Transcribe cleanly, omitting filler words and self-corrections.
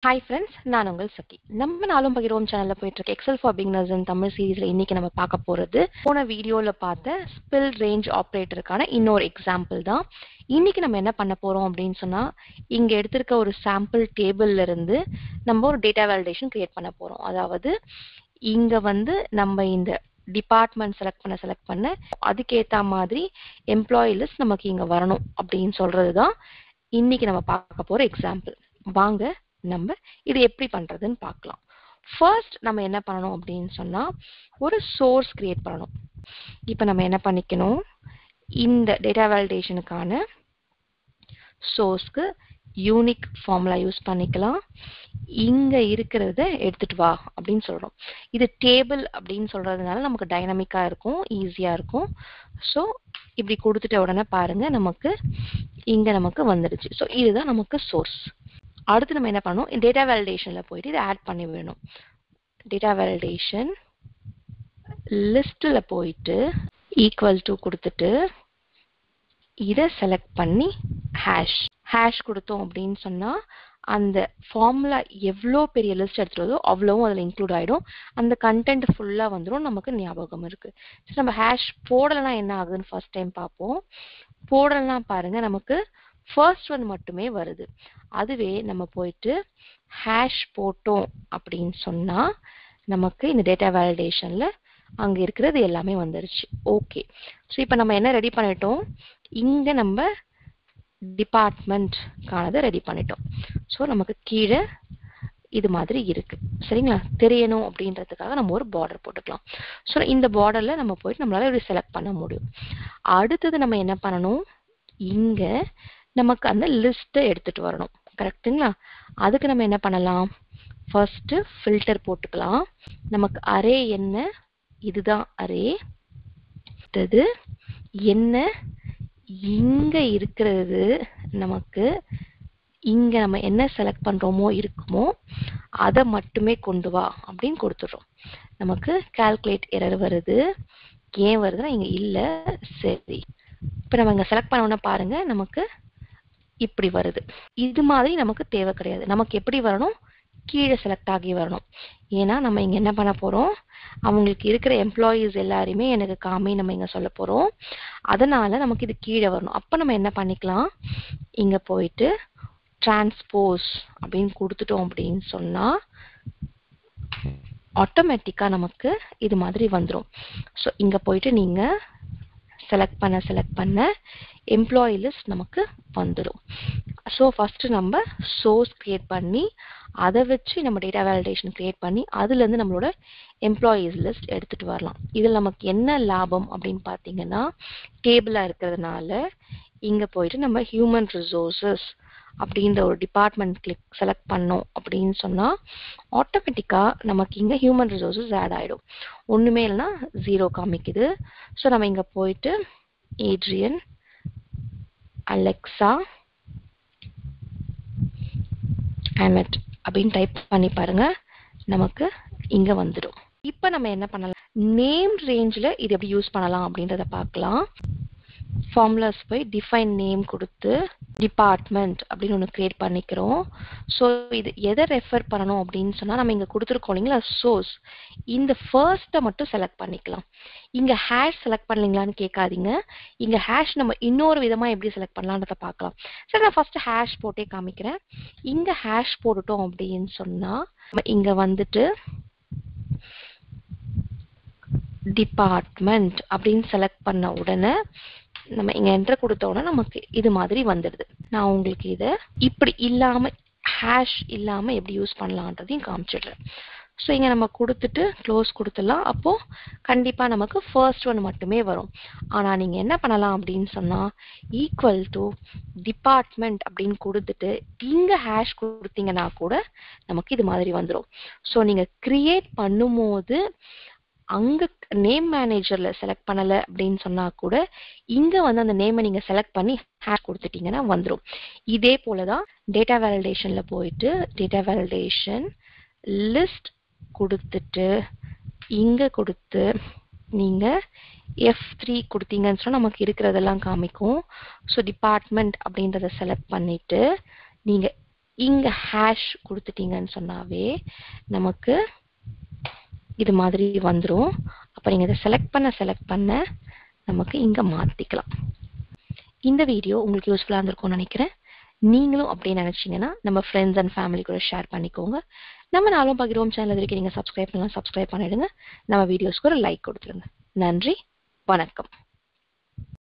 Hi friends, நான் உங்கள் சகி. நம்ம நாளும் பகிர்வோம் சேனல்ல போயிட்டு இருக்க எக்ஸல் ஃபார் பிகினர்ஸ் இன் தமிழ் சீரீஸ்ல இன்னைக்கு நம்ம பார்க்க போறது போன வீடியோல பார்த்த ஸ்பில் ரேஞ்ச் ஆப்ரேட்டருக்கான இன்னொரு எக்ஸாம்பிள் தான். இன்னைக்கு நம்ம என்ன பண்ண போறோம் அப்படின்னு சொன்னா, இங்க எடுத்திருக்க ஒரு சாம்பிள் டேபிள்ல இருந்து நம்ம ஒரு டேட்டா வேலிடேஷன் கிரியேட் பண்ண போறோம். அதாவது இங்க நம்ம இந்த டிபார்ட்மெண்ட் செலக்ட் பண்ண அதுக்கேத்த மாதிரி எம்ப்ளாயி லிஸ்ட் நமக்கு இங்க வரணும் அப்படின்னு சொல்றதுதான் இன்னைக்கு நம்ம பார்க்க போற எக்ஸாம்பிள். வாங்க நம்ம இது எப்படி பண்றதுன்னு பார்க்கலாம். ஃபர்ஸ்ட் நம்ம என்ன பண்ணணும் அப்படின்னு சொன்னா, ஒரு சோர்ஸ் கிரியேட் பண்ணணும். இப்போ நம்ம என்ன பண்ணிக்கணும், இந்த டேட்டா வேலிடேஷனுக்கான சோர்ஸ்க்கு யூனிக் ஃபார்முலா யூஸ் பண்ணிக்கலாம். இங்க இருக்கிறத எடுத்துட்டு வா அப்படின்னு சொல்றோம். இது டேபிள் அப்படின்னு சொல்றதுனால நமக்கு டைனமிக்கா இருக்கும், ஈஸியா இருக்கும். ஸோ இப்படி கொடுத்துட்ட உடனே பாருங்க நமக்கு இங்க நமக்கு வந்துடுச்சு. ஸோ இதுதான் நமக்கு சோர்ஸ். அடுத்து நம்ம என்ன பண்ணணும், டேட்டா வேலிடேஷன்ல போயிட்டு இதை ஆட் பண்ணி விடணும். டேட்டா வேலிடேஷன் லிஸ்ட்ல போயிட்டு ஈக்குவல் டு கொடுத்துட்டு இதை செலக்ட் பண்ணி ஹேஷ் கொடுத்தோம் அப்படின்னு சொன்னா அந்த ஃபார்முலா எவ்வளோ பெரிய லிஸ்ட் எடுத்துறதோ அவ்வளவும் அதில் இன்க்ளூட் ஆகிடும். அந்த கண்டென்ட் ஃபுல்லாக வந்துடும். நமக்கு ஞாபகம் இருக்கு. நம்ம ஹேஷ் போடலைன்னா என்ன ஆகுதுன்னு ஃபர்ஸ்ட் டைம் பார்ப்போம். போடலைன்னா பாருங்க நமக்கு ஃபர்ஸ்ட் ஒன் மட்டுமே வருது. அதுவே நம்ம போயிட்டு ஹேஷ் போட்டோம் அப்படின்னு சொன்னா நமக்கு இந்த டேட்டா வேலிடேஷன்ல அங்க இருக்கிறது எல்லாமே வந்துருச்சு. ஓகே, ஸோ இப்போ நம்ம என்ன ரெடி பண்ணிட்டோம், இங்க நம்ம டிபார்ட்மெண்ட்கானதை ரெடி பண்ணிட்டோம். ஸோ நமக்கு கீழே இது மாதிரி இருக்கு. சரிங்களா, தெரியணும் அப்படின்றதுக்காக நம்ம ஒரு பார்டர் போட்டுக்கலாம். ஸோ இந்த பார்டர்ல நம்ம போயிட்டு நம்மளால இப்படி செலக்ட் பண்ண முடியும். அடுத்தது நம்ம என்ன பண்ணணும், இங்க நமக்கு அந்த லிஸ்ட்டை எடுத்துட்டு வரணும். கரெக்டுங்களா, அதுக்கு நம்ம என்ன பண்ணலாம், ஃபர்ஸ்ட் ஃபில்டர் போட்டுக்கலாம். நமக்கு அரே என்ன, இதுதான் அரே. அடுத்தது என்ன, இங்க இருக்கிறது நமக்கு இங்க நம்ம என்ன செலக்ட் பண்றோமோ இருக்குமோ அதை மட்டுமே கொண்டு வா அப்படின்னு கொடுத்துடுறோம். நமக்கு கால்குலேட் எரர் வருது. ஏன் வருதுன்னா இங்க இல்ல. சரி, இப்ப நம்ம இங்க செலக்ட் பண்ணோம்னா பாருங்க நமக்கு இப்படி வருது. இது மாதிரி நமக்கு தேவை கிடையாது. நமக்கு எப்படி வரணும், கீழே செலக்ட் ஆகி வரணும். ஏன்னா நம்ம இங்க என்ன பண்ண போறோம், அவங்களுக்கு இருக்கிற எம்ப்ளாயீஸ் எல்லாருமே எனக்கு காமி நம்ம இங்க சொல்ல போறோம். அதனால நமக்கு இது கீழே வரணும். அப்ப நம்ம என்ன பண்ணிக்கலாம், இங்க போயிட்டு டிரான்ஸ்போஸ் அப்படின்னு கொடுத்துட்டோம் அப்படின்னு சொன்னா ஆட்டோமேட்டிக்கா நமக்கு இது மாதிரி வந்துடும். ஸோ இங்க போயிட்டு நீங்க செலக்ட் பண்ண எம்ப்ளாயி லிஸ்ட் நமக்கு வந்துடும். ஸோ ஃபர்ஸ்ட் நம்ம சோர்ஸ் கிரியேட் பண்ணி அதை வச்சு நம்ம டேட்டா வேலிடேஷன் கிரியேட் பண்ணி அதுல இருந்து நம்மளோட எம்ப்ளாயீஸ் லிஸ்ட் எடுத்துட்டு வரலாம். இதில் நமக்கு என்ன லாபம் அப்படின்னு பார்த்தீங்கன்னா, டேபிளா இருக்கிறதுனால இங்க போயிட்டு நம்ம ஹியூமன் ரிசோர்சஸ் அப்படின்ற ஒரு டிபார்ட்மெண்ட் செலக்ட் பண்ணோம் அப்படின்னு சொன்னா ஆட்டோமேட்டிக்கா நமக்கு இங்க ஹியூமன் ரிசோர்சஸ் ஆட் ஆயிடும். ஒண்ணுமே இல்லைன்னா 0 காமிக்குது. ஸோ நம்ம இங்க போயிட்டு ஏட்ரியன், அலெக்சா, அமெட் அப்படின்னு டைப் பண்ணி பாருங்க, நமக்கு இங்க வந்துடும். இப்போ நம்ம என்ன பண்ணலாம், நேம் ரேஞ்சில் இது எப்படி யூஸ் பண்ணலாம் அப்படின்றத பார்க்கலாம். ஃபார்முலாஸ் போய் டிஃபைன் நேம் கொடுத்து டிபார்ட்மெண்ட் அப்படின்னு ஒன்று கிரியேட் பண்ணிக்கிறோம். ஸோ இது எதை ரெஃபர் பண்ணணும் அப்படின்னு சொன்னால், நம்ம இங்கே கொடுத்துருக்கோம் இல்லைங்களா சோர்ஸ், இந்த ஃபர்ஸ்ட்டை மட்டும் செலக்ட் பண்ணிக்கலாம். இங்கே ஹேஷ் செலக்ட் பண்ணலீங்களான்னு கேட்காதீங்க. இங்கே ஹேஷ் நம்ம இன்னொரு விதமாக எப்படி செலக்ட் பண்ணலான்றத பார்க்கலாம். சரி, நான் ஃபர்ஸ்ட் ஹேஷ் போட்டே காமிக்கிறேன். இங்கே ஹேஷ் போட்டுட்டோம் அப்படின்னு சொன்னால் இங்கே வந்துட்டு டிபார்ட்மெண்ட் அப்படின்னு செலக்ட் பண்ண உடனே நம்ம இங்க என்டர் கொடுத்த உடனே நமக்கு இது மாதிரி வந்துடுது. நான் உங்களுக்கு இதை இப்படி இல்லாம ஹேஷ் இல்லாம எப்படி யூஸ் பண்ணலான்றதையும் காமிச்சிடுறேன். ஸோ இங்க நம்ம கொடுத்துட்டு க்ளோஸ் கொடுத்துடலாம். அப்போ கண்டிப்பா நமக்கு ஃபர்ஸ்ட் ஒன் மட்டுமே வரும். ஆனா நீங்க என்ன பண்ணலாம் அப்படின்னு சொன்னா, ஈக்குவல் டு டிபார்ட்மெண்ட் அப்படின்னு கொடுத்துட்டு இங்க ஹேஷ் கொடுத்தீங்கன்னா கூட நமக்கு இது மாதிரி வந்துடும். ஸோ நீங்க கிரியேட் பண்ணும்போது அங்க நேம் மேனேஜர்ல செலக்ட் பண்ணல அப்படின்னு சொன்னா கூட இங்க அந்த நேமை நீங்க செலக்ட் பண்ணி ஹேஷ் கொடுத்துட்டீங்கன்னா வந்துடும். இதே போலதான் டேட்டா வேலிடேஷன்ல போயிட்டு டேட்டா வேலிடேஷன் லிஸ்ட் கொடுத்துட்டு இங்க கொடுத்து நீங்க F3 கொடுத்தீங்கன்னு சொன்னா நமக்கு இருக்கிறதெல்லாம் காமிக்கும். ஸோ டிபார்ட்மெண்ட் அப்படின்றத செலக்ட் பண்ணிட்டு நீங்க இங்க ஹேஷ் கொடுத்துட்டீங்கன்னு சொன்னாவே நமக்கு இது மாதிரி வந்துரும். அப்ப நீங்க இதை செலக்ட் பண்ண நமக்கு இங்க மாத்திக்கலாம். இந்த வீடியோ உங்களுக்கு யூஸ்ஃபுல்லா இருந்திருக்கும்னு நினைக்கிறேன். நீங்களும் அப்படியே நினைச்சீங்கன்னா நம்ம ஃப்ரெண்ட்ஸ் அண்ட் ஃபேமிலி கூட ஷேர் பண்ணிக்கோங்க. நம்ம நாளும் பகிர்வோம் சேனல் வரைக்கும் நீங்க சப்ஸ்கிரைப் பண்ணிடுங்க. நம்ம வீடியோஸ்க்கு ஒரு லைக் கொடுத்துருங்க. நன்றி, வணக்கம்.